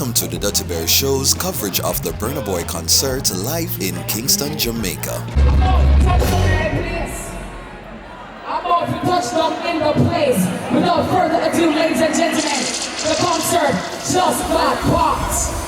welcome to the DuttyBerryshow's coverage of the Burna Boy concert live in Kingston, Jamaica. I'm about to touch down in the place. Without further ado, ladies and gentlemen, the concert just got popped.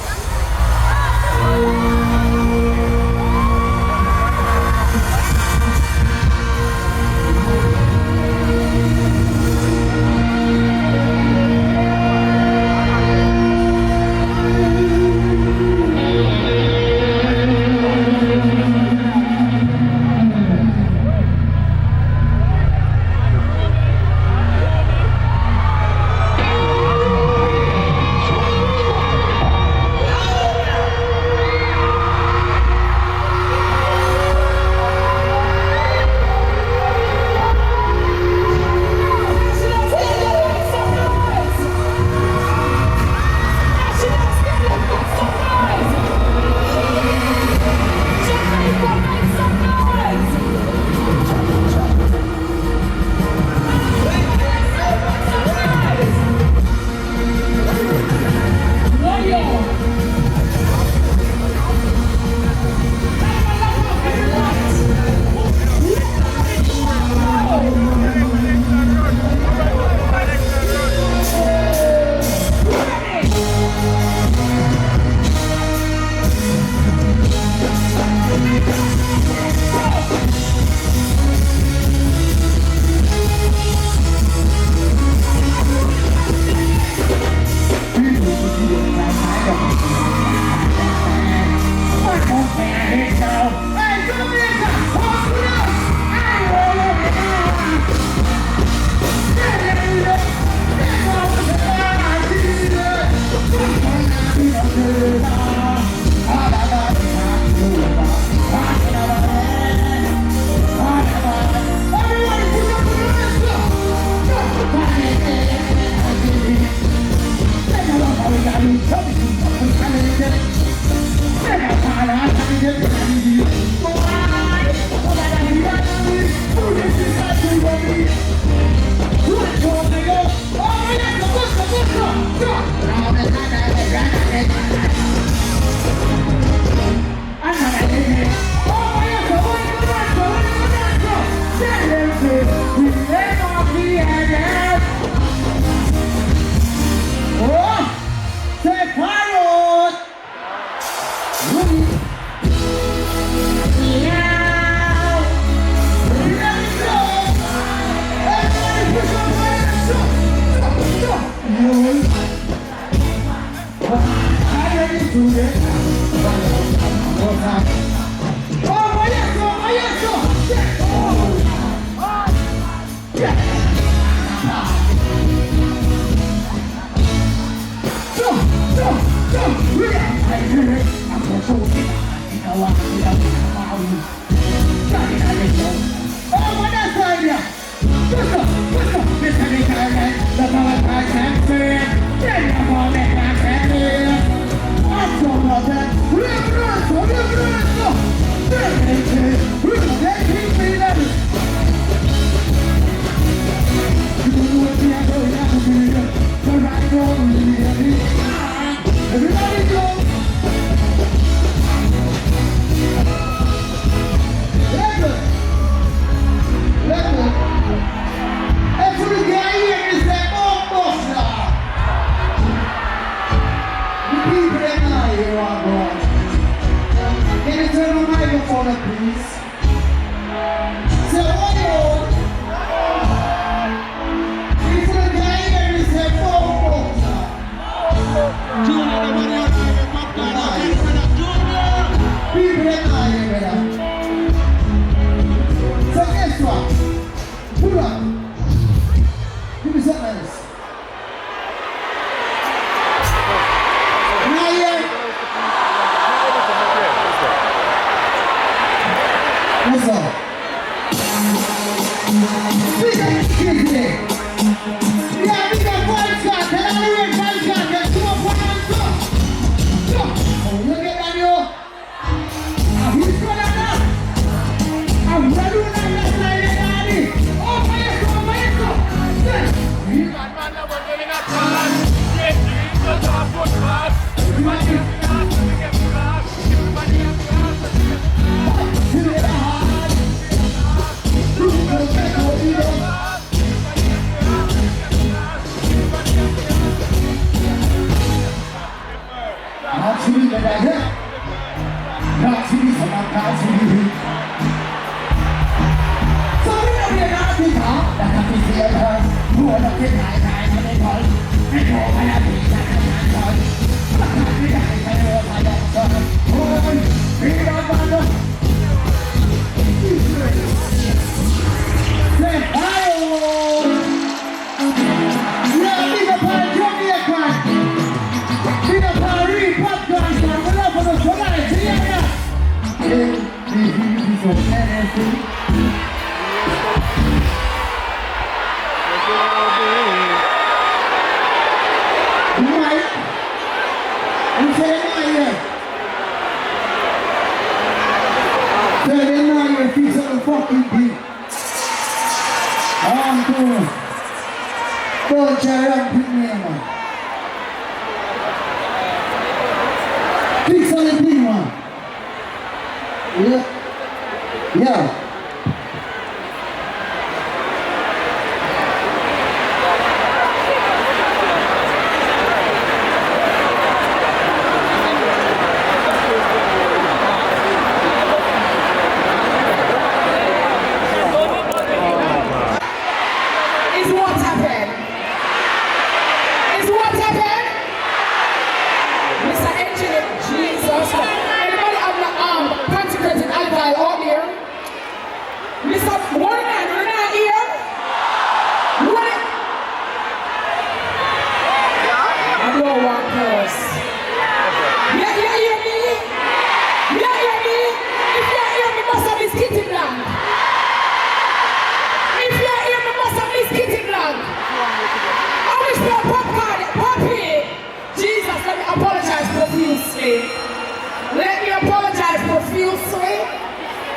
Let me apologize profusely.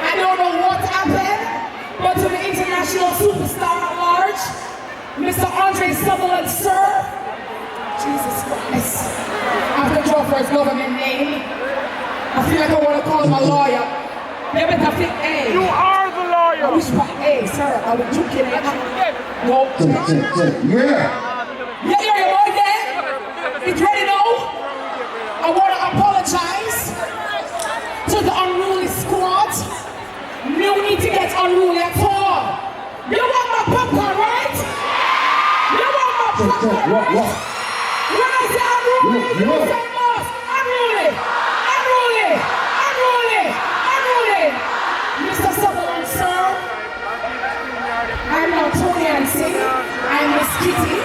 I don't know what happened, but to the international superstar at large, Mr. Andre Sutherland, sir. Jesus Christ. I have to draw for his government name. I feel like I want to call him a lawyer. They better think A. You are the lawyer. I wish my A, sir. I would juke it. No. Yeah, boy, there. It's ready now. I want to apologize to the unruly squad. No need to get unruly at all. You want my popcorn, right? You want my popcorn, right? When I say unruly, you say most. Unruly, unruly, unruly, unruly. Mr. Sutherland, sir, I'm not Tony Hansen. I'm Miss Kitty,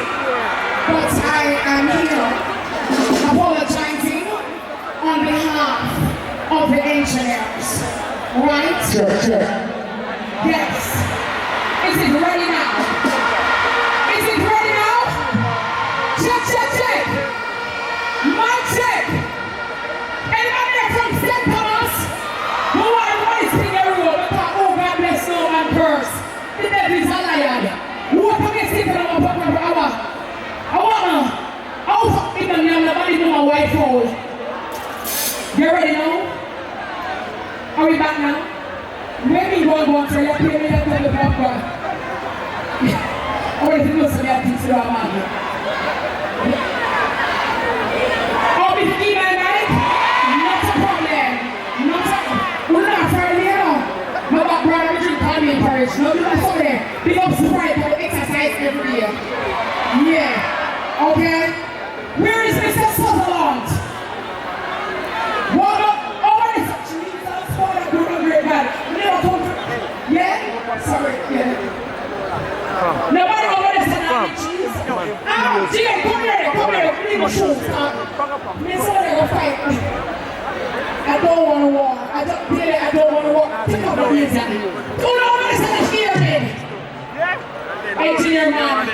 but I am here apologizing on behalf of the engineers, right? Sure. Yes. Is it ready now? Is it ready now? Check. My check. Anybody there from St. Thomas? Who are wasting everyone because, oh, God bless no man purse. The devil is a liar. Who are going to sit on our pocket for hour? Nobody know my wife hole. You ready now? Are we back now? Maybe one say you pay me that time to come back. Or if you know some things to our man. Oh, if you email right? Not a problem. We're not afraid of you know. My background originally called me in Paris. No, you're not so there. Big up surprise for the exercise every year. Yeah. Okay? Where is Mr. Sutherland? What up? Oh, it's Jesus, what a good great God. Yeah? Sorry, yeah. Nobody over there said that, Jesus. Jay, come here. Leave my shoes. Mr. Go fight me. I don't want to walk. I don't want to walk. Take up the reason. Don't over there said that here, man. Engineer man.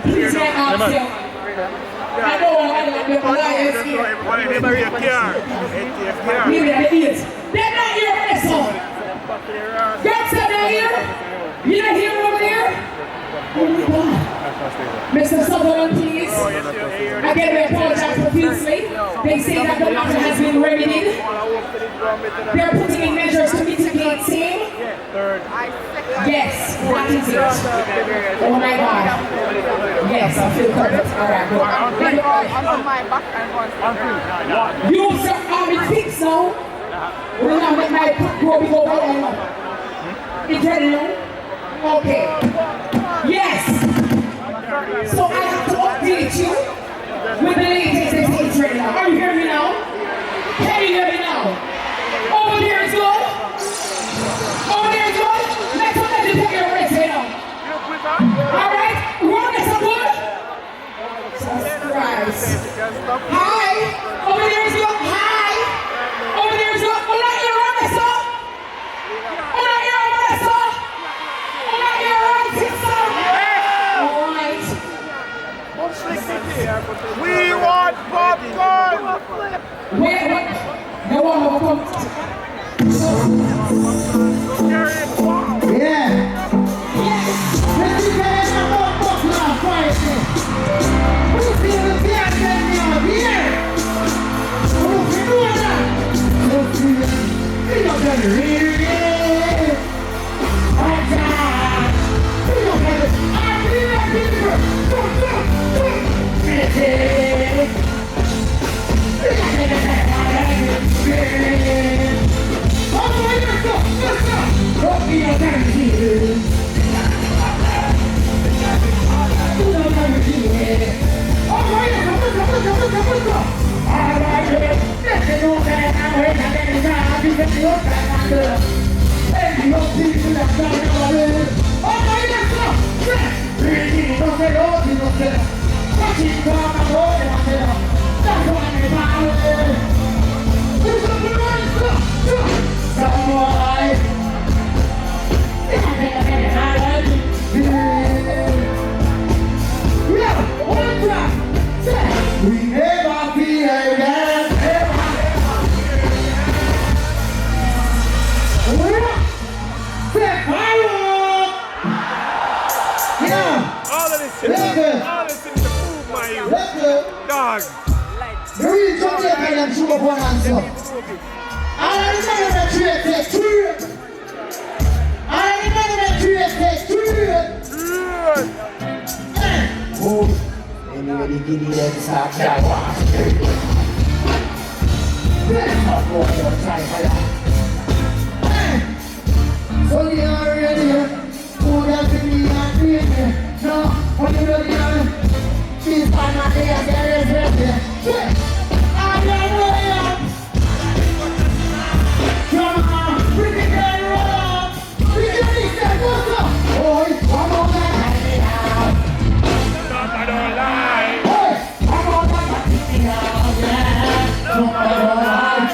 Please get out here. I don't want to let the liars here. They're not here, Vanessa. God said they're here. You don't hear over there? Oh my God. Mr. Sutherland, please. Again, we apologize profusely. They say that the matter has been remedied. They're putting in measures to mitigate same. Yes, that is it. Oh my God. Yes, I feel covered. All right, go. You, sir, are in fix now. We'll now make my go over there. It's ready now? Okay. Yes. So I have to update you with the latest it's ready now. Are you hearing me now? Can you hear me now? Over there is good. Over there is good. Let's let you take your rest right now. Alright? Run this up good. Jesus Christ. Hi. Over there is good. Hi. Over there is good. Hold on here, run this up. Hold on here, run this up. Hold on here, run this up. We want popcorn! Wait. No one will come. Yeah. Let's get a popcorn fight. Who feel the beer get me out here? Who feel that? Who feel it? We don't get it. We don't get it. I feel it. We never feel again. All of this in the food, my dog. The real Jamaican them show up one hands up. I remember that you take two. I remember that you take two. Oh, anyway, the giddy them start that one. Let's not go on your time for that. So you are ready. Who does it mean and bring me? No, when you ready, this time of day, there is ready. I'm way up. Come on, bring it down, roll up. Bring it down, what's up? Oh, come on, man. Stop, I don't lie. Hey, come on, man. Come on, man. Come on, man.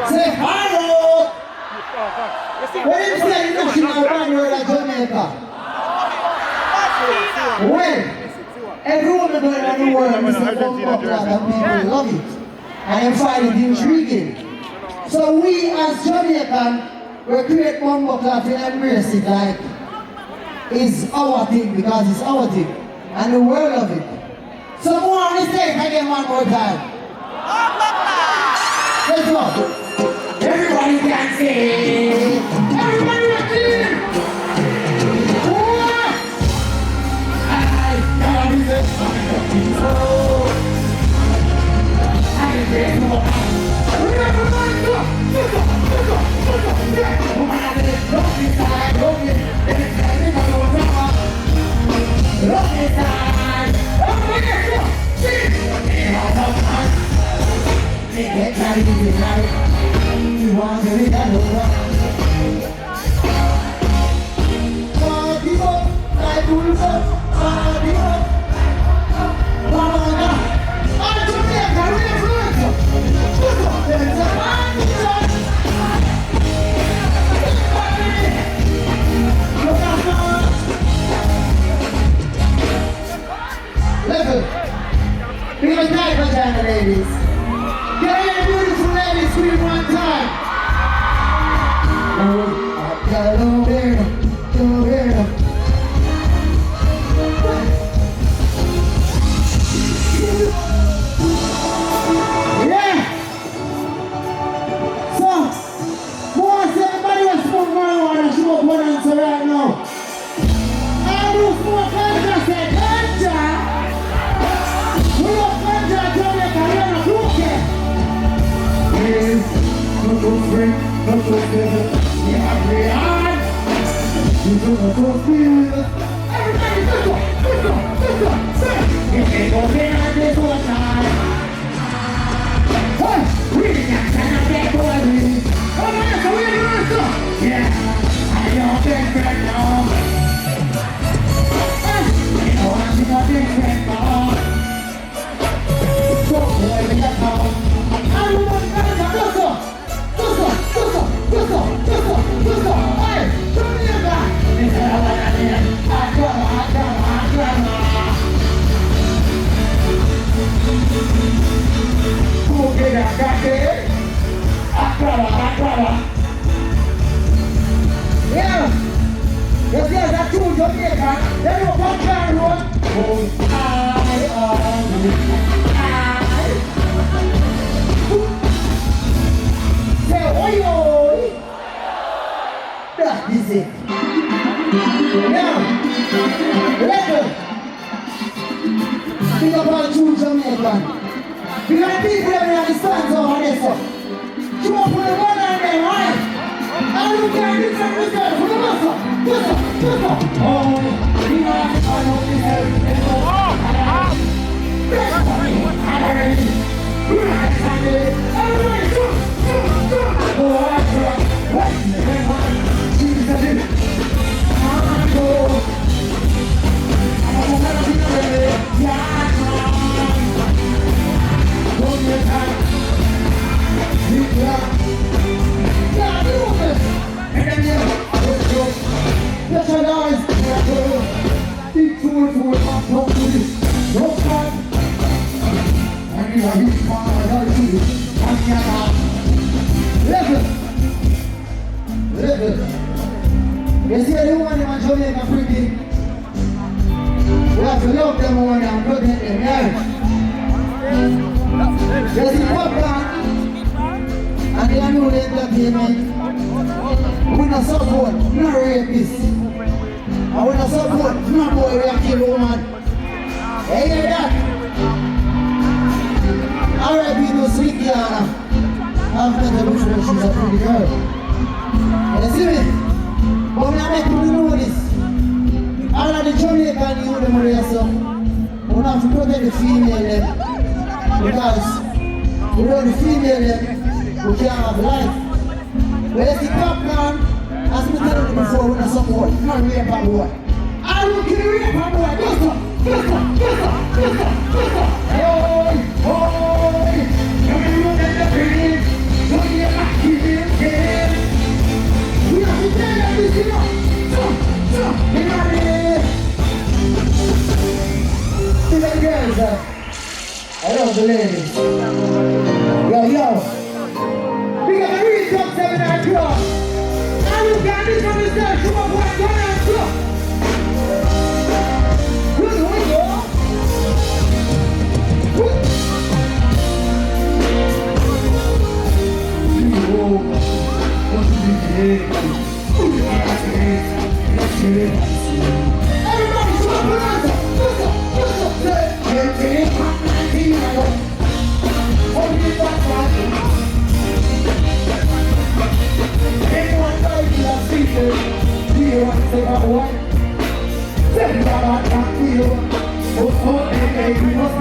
Say hello! What is that national banner of Jamaica? Well, every woman going around the world is a Popcaan and people love it. And they find it intriguing. So we as Jamaican, we create Popcaan to embrace it like it's our thing because it's our thing. And the world love it. So more on the stage again one more time. Let's go. Everybody can sing. Everybody can sing. I Ladies. Can I hear beautiful ladies scream one time? Yeah! So, once everybody was smoke marijuana, smoke one answer right now. I do smoke ganja, say ganja! We don't ganja, Jamaica, we're not cooking! Not so free, not so clever. Yeah, we are. You don't know so feel. Everybody, let's go. Say, you can't go behind this one time. Hey, we can't stand up that boy. Come on, so we're doing stuff. Yeah, I'm your big friend now. Hey, you know I'm your big friend now. So, boy, we got now. Everybody, let's go. Let's go. Hey, turn me back. This is what I did. I okay, I got it. I Yeah. Yes, that's true, Jamaica. Then you Popcaan road. Say, oi. That is it. Now, later, think about true Jamaican. Because the people that understand over this one. Show up for the one and then, right? And you can different result for the muscle. Listen. Oh, you know I know this everything. You see the one in Jamaica pretty. We have to love them one and protect them, yeah. You see Popcaan and the new entertainment. We don't support no rapists. And we don't support no boy who kill woman. You hear that? R.I.P. to Sweet Diana. After the bush, she's a pretty girl. You see me? But we are making you know this. All of the Jamaican youth them are so we have to protect the female them. Because without the female them, we can't have life. But you see Popcaan, as we told you before, we don't support. Not rape a boy. I don't kill rape a boy. Yes, Oi. You know that the pain. Don't you have to kill him. We have to tell them this, you know. See the girls, I love the ladies. Yo. We got a real top 7 and club. And you can be from the start, come up with 1 and 2. Good, we go. Everybody, come on,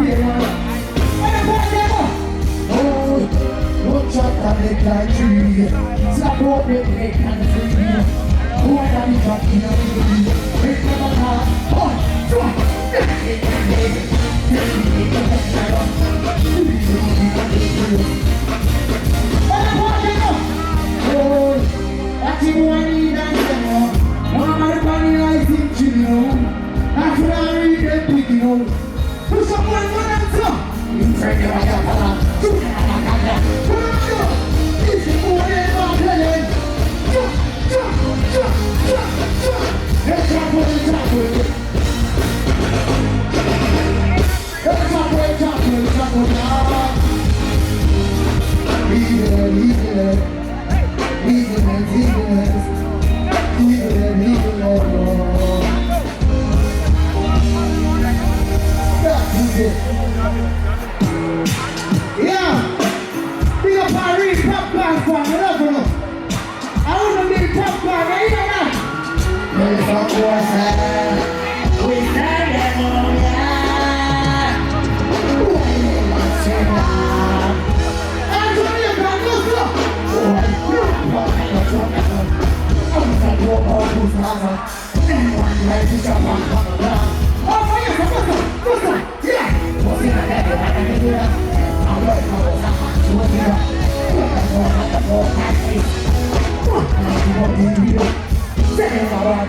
fear one. When I want them up. Oh, don't shut up the like tree. Slap up the neck and free. Who are the cocky of the tree? Make them a car. One, two, when I want them up. Oh, that's the one I need and them up. One of the I think you know. That's what I read them picking out. Push up one answer. You turn your eye up. Put on you. This is more than my talent. Let's talk with it, talk with it. Let's talk with it, talk with it, talk with it. Leave it. Yeah, big up our real Popcaan fan, I love you. I want to be Popcaan, you know that? Let's talk what's that. We stand them on ya. Why they want to now? I'm Jamaica, look up. Oh, I'm not going to go who's mama. Anyone like to jump on the ground. Oh, fire, yeah. What's in the head of my idea? I'm right now, I'm not to a mirror. I'm going to go past me. I'm going to be here. Say it out, I'm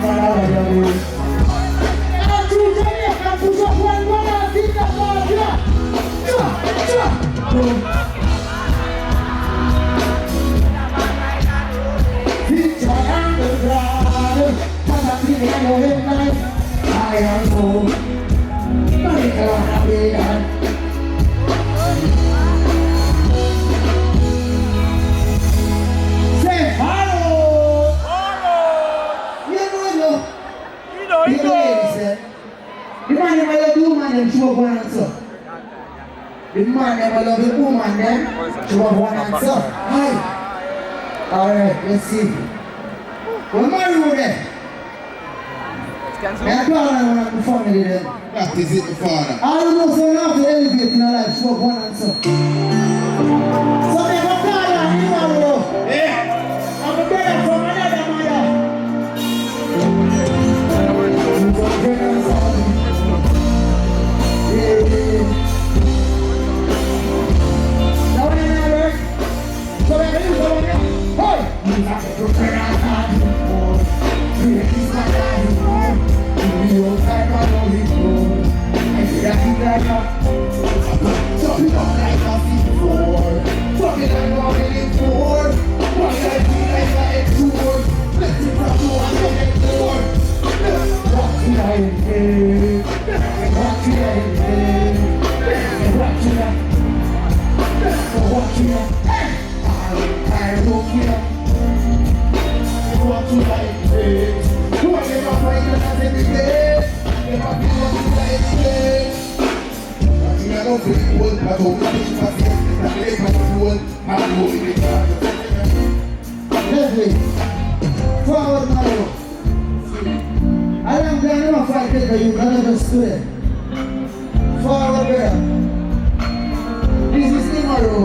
too Jamaica, push up one, I'll see that ball, yeah. Picture on the ground, cause I'm feeling no midnight. I am so, but it's gonna be done. Say hello. You know. The man never love the woman, them show up one answer. The man never love the woman, them show up one answer. Hi. Alright, let's see. What Mario there? I'm proud of the family there. That is it, the father. I don't know, so you have to elevate in our life, show up one answer. So they have a call on you, Mario. Yeah. I'm a brother from another mother. Now when I work, so when I do something, hey! You have to prepare our time for. You have to start time for. You will time on all these roads. And you have to get up. Jump it up like a before. Fuck it like all it is for. Why I feel like I am sure. Let's see from you and the next door. What should I do? What should I do? What should I do? What should I do? I don't care. What should I do? Who are you not fighting us every day? If I feel what you like today. I don't feel good, but I'm not in my face. I'm late, but I'm good. I'm going to be Leslie, forward Mario. I don't know if I get the youth, I never stood it. Forward there. This is Mario.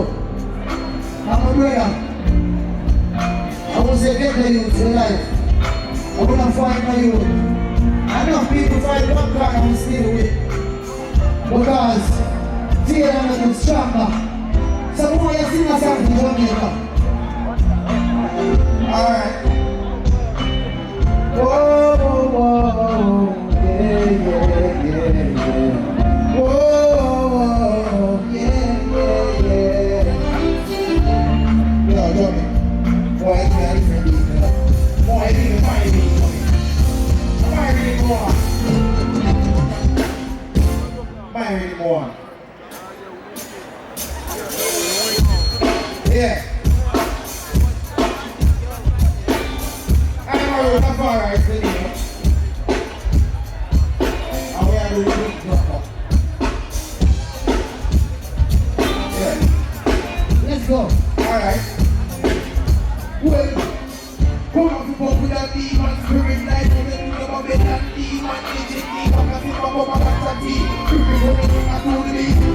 I'm a brother. I will say get the youth in life. I'm gonna find my youth. Enough people fight Popcaan and still with. Because fear and I'm stronger. So who are you sing a song to Jamaica? Alright. Whoa, whoa, whoa, yeah, yeah, yeah, yeah. Whoa, yeah, yeah, yeah. Yo, Johnny. Boy, it's very friendly. Boy, it's even fine me. Fire anymore. Fire anymore. Yeah. I don't know how far I said it. And we are doing big drop up. Yeah. Let's go. Alright. Well, come on, people with that demon spirit life. When they think about it, that demon, they think about it, come on, tea. People with that demon,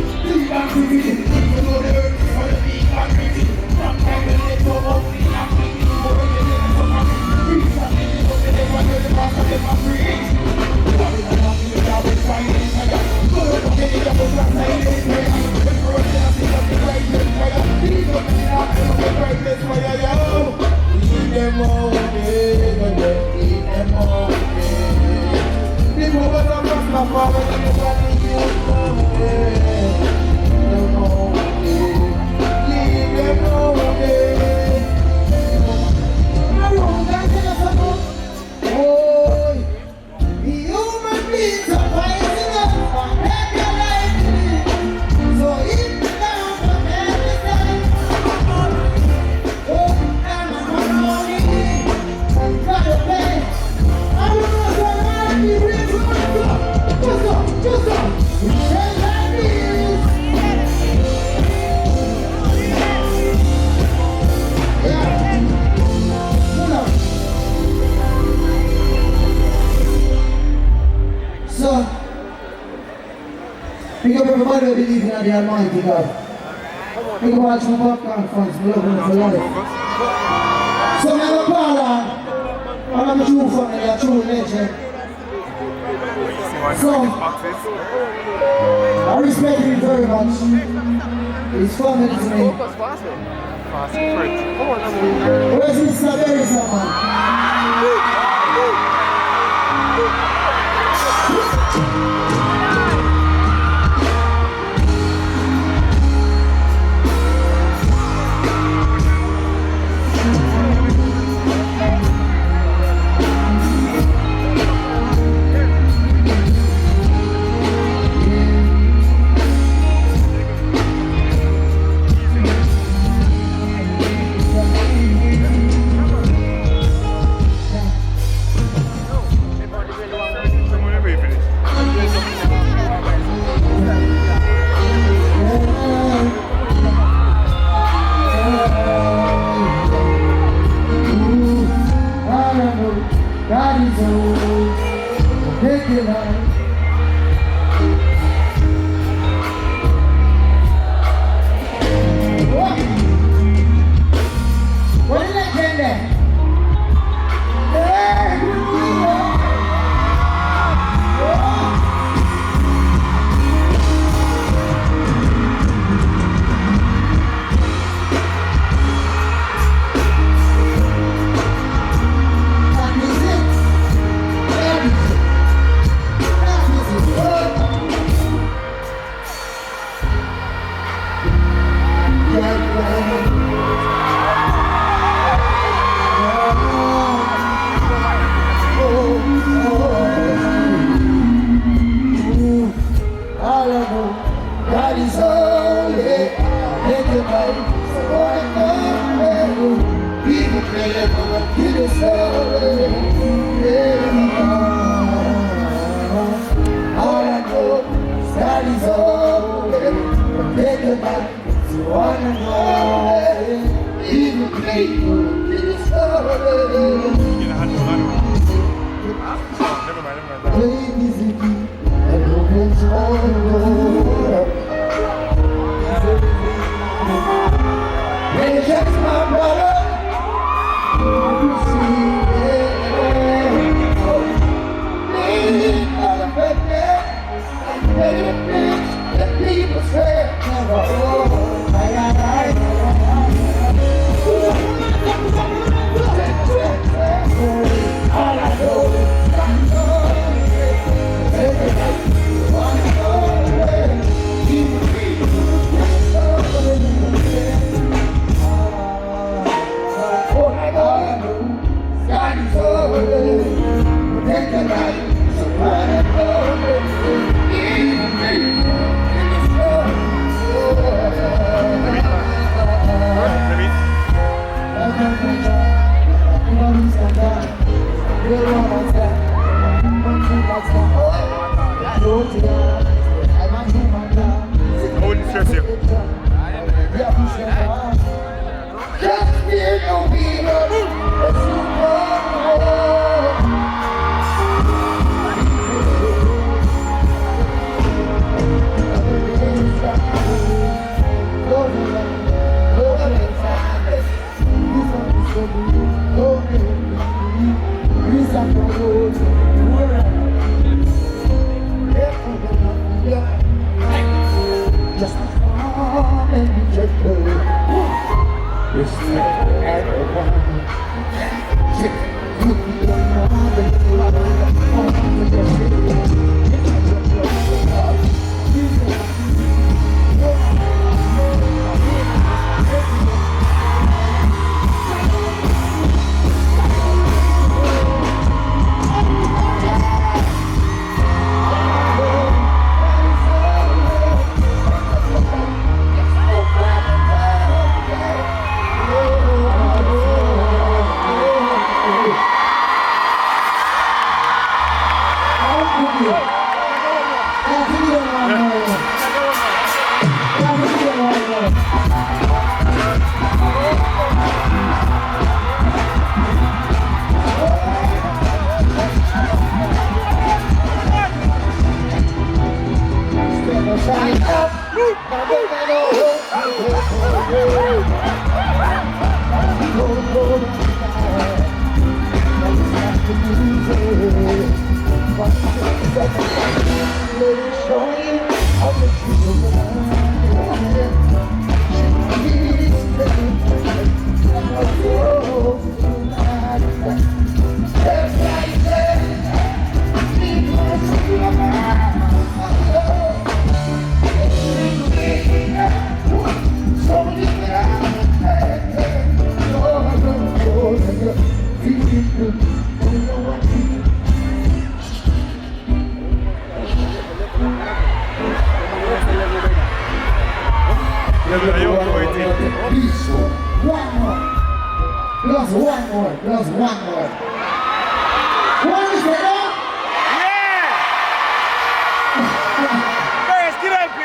Big up everybody who believes in the Almighty God. Big up all some Popcaan fans, we love them for life. So I'm a caller, and I'm a true family, a true legend. So, I respect him very much. He's family to me. Where's Mr. Beres Hammond?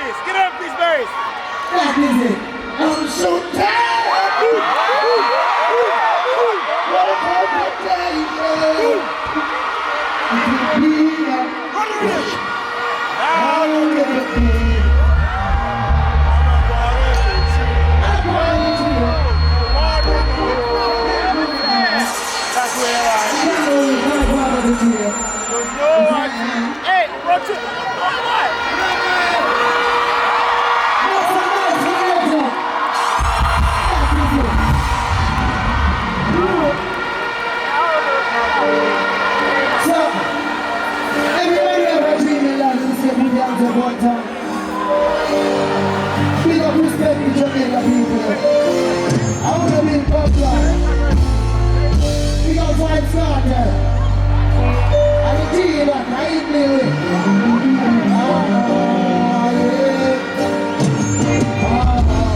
Beres, get up please, Beres. That is it. I'm so tired.